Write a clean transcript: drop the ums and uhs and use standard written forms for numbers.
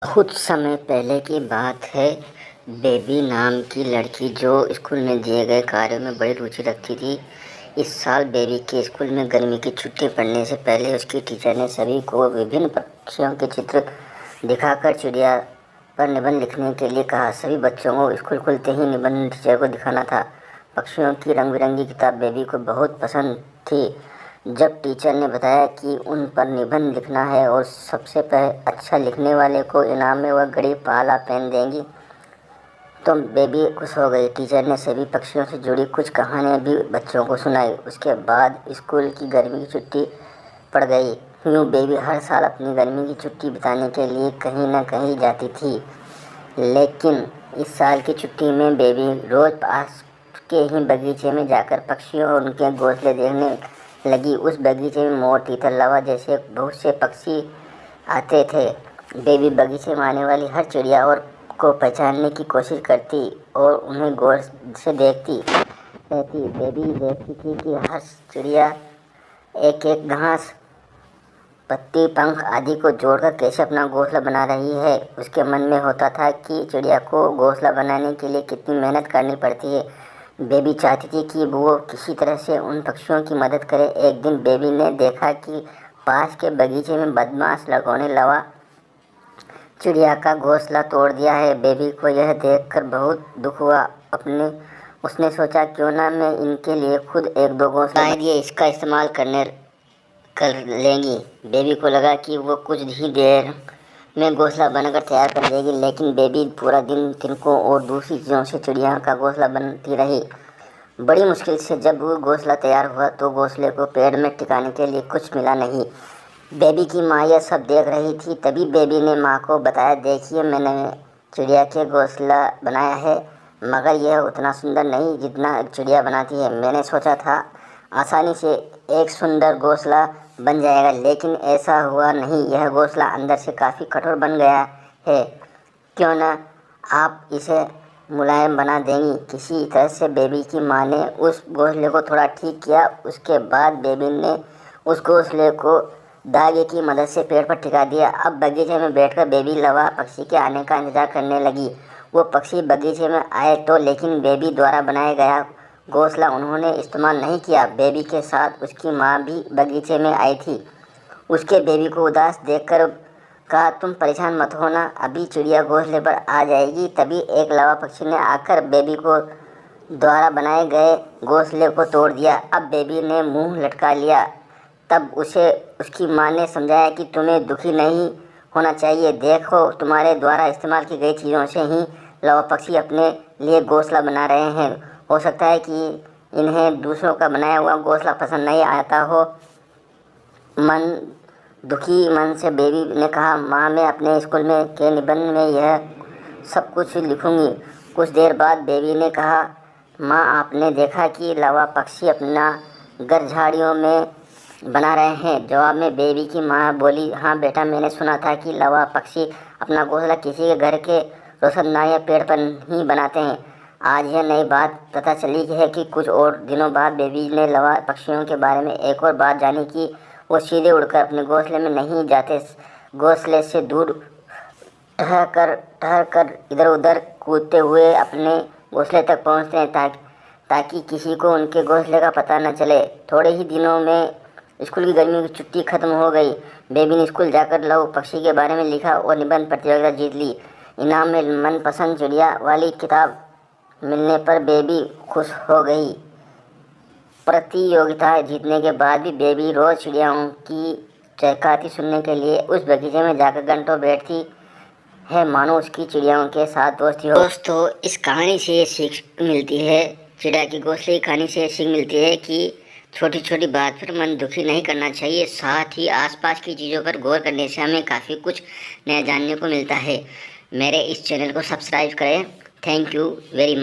कुछ समय पहले की बात है। बेबी नाम की लड़की जो स्कूल में दिए गए कार्यों में बड़ी रुचि रखती थी। इस साल बेबी के स्कूल में गर्मी की छुट्टी पड़ने से पहले उसकी टीचर ने सभी को विभिन्न पक्षियों के चित्र दिखाकर चिड़िया पर निबंध लिखने के लिए कहा। सभी बच्चों को स्कूल खुलते ही निबंध टीचर को दिखाना था। पक्षियों की रंग बिरंगी किताब बेबी को बहुत पसंद थी। जब टीचर ने बताया कि उन पर निबंध लिखना है और सबसे अच्छा लिखने वाले को इनाम में वह घड़ी वाला पेन देंगी, तो बेबी खुश हो गई। टीचर ने सभी पक्षियों से जुड़ी कुछ कहानियाँ भी बच्चों को सुनाई। उसके बाद स्कूल की गर्मी की छुट्टी पड़ गई। यूँ बेबी हर साल अपनी गर्मी की छुट्टी बिताने के लिए कहीं न कहीं जाती थी, लेकिन इस साल की छुट्टी में बेबी रोज़ पास के ही बगीचे में जाकर पक्षियों और उनके घोंसले देखने लगी। उस बगीचे में मोर, तीतर, लवा जैसे बहुत से पक्षी आते थे। बेबी बगीचे में आने वाली हर चिड़िया और को पहचानने की कोशिश करती और उन्हें गौर से देखती रहती। बेबी देखती थी कि हर चिड़िया एक एक घास, पत्ती, पंख आदि को जोड़कर कैसे अपना घोंसला बना रही है। उसके मन में होता था कि चिड़िया को घोंसला बनाने के लिए कितनी मेहनत करनी पड़ती है। बेबी चाहती थी कि वो किसी तरह से उन पक्षियों की मदद करे। एक दिन बेबी ने देखा कि पास के बगीचे में बदमाश लड़कों ने लवा चिड़िया का घोंसला तोड़ दिया है। बेबी को यह देखकर बहुत दुख हुआ। उसने सोचा, क्यों ना मैं इनके लिए खुद एक दो घोंसला, शायद ये इसका इस्तेमाल कर लेंगी। बेबी को लगा कि वो कुछ ही देर में घोंसला बनाकर तैयार कर देगी, लेकिन बेबी पूरा दिन तिनकों और दूसरी चीज़ों से चिड़िया का घोंसला बनाती रही। बड़ी मुश्किल से जब वो घोंसला तैयार हुआ तो घोंसले को पेड़ में टिकाने के लिए कुछ मिला नहीं। बेबी की माँ यह सब देख रही थी। तभी बेबी ने माँ को बताया, देखिए मैंने चिड़िया के घोंसला बनाया है, मगर यह उतना सुंदर नहीं जितना चिड़िया बनाती है। मैंने सोचा था आसानी से एक सुंदर घोंसला बन जाएगा, लेकिन ऐसा हुआ नहीं। यह घोंसला अंदर से काफ़ी कठोर बन गया है। क्यों ना आप इसे मुलायम बना देंगी। किसी तरह से बेबी की माँ ने उस घोंसले को थोड़ा ठीक किया। उसके बाद बेबी ने उस घोंसले को धागे की मदद से पेड़ पर टिका दिया। अब बगीचे में बैठकर बेबी लवा पक्षी के आने का इंतजार करने लगी। वो पक्षी बगीचे में आए तो, लेकिन बेबी द्वारा बनाया गया घोंसला उन्होंने इस्तेमाल नहीं किया। बेबी के साथ उसकी माँ भी बगीचे में आई थी। उसके बेबी को उदास देखकर कहा, तुम परेशान मत होना, अभी चिड़िया घोंसले पर आ जाएगी। तभी एक लवा पक्षी ने आकर बेबी को द्वारा बनाए गए घोंसले को तोड़ दिया। अब बेबी ने मुंह लटका लिया। तब उसे उसकी माँ ने समझाया कि तुम्हें दुखी नहीं होना चाहिए। देखो, तुम्हारे द्वारा इस्तेमाल की गई चीज़ों से ही लवा पक्षी अपने लिए घोंसला बना रहे हैं। हो सकता है कि इन्हें दूसरों का बनाया हुआ घोंसला पसंद नहीं आता हो। दुखी मन से बेबी ने कहा, माँ मैं अपने स्कूल में के निबंध में यह सब कुछ लिखूंगी। कुछ देर बाद बेबी ने कहा, माँ आपने देखा कि लवा पक्षी अपना घर झाड़ियों में बना रहे हैं। जवाब में बेबी की माँ बोली, हाँ बेटा, मैंने सुना था कि लवा पक्षी अपना घोंसला किसी के घर के रोशनदान या पेड़ पर ही बनाते हैं। आज यह नई बात पता चली है कि कुछ और दिनों बाद बेबी ने लवा पक्षियों के बारे में एक और बात जानी कि वो सीधे उड़कर अपने घोंसले में नहीं जाते, घोंसले से दूर ठहर कर इधर उधर कूदते हुए अपने घोंसले तक पहुंचते हैं, ताकि किसी को उनके घोंसले का पता न चले। थोड़े ही दिनों में स्कूल की गर्मी की छुट्टी खत्म हो गई। बेबी ने स्कूल जाकर लव पक्षी के बारे में लिखा और निबंध प्रतियोगिता जीत ली। इनाम में मनपसंद चिड़िया वाली किताब मिलने पर बेबी खुश हो गई। प्रतियोगिता जीतने के बाद भी बेबी रोज़ चिड़ियाओं की चहकाती सुनने के लिए उस बगीचे में जाकर घंटों बैठती है, मानो उसकी चिड़ियाओं के साथ दोस्ती हो। दोस्तों, इस कहानी से ये सीख मिलती है, चिड़िया की घोंसले की कहानी से सीख मिलती है कि छोटी छोटी बात पर मन दुखी नहीं करना चाहिए। साथ ही आसपास की चीज़ों पर गौर करने से हमें काफ़ी कुछ नया जानने को मिलता है। मेरे इस चैनल को सब्सक्राइब करें। Thank you very much.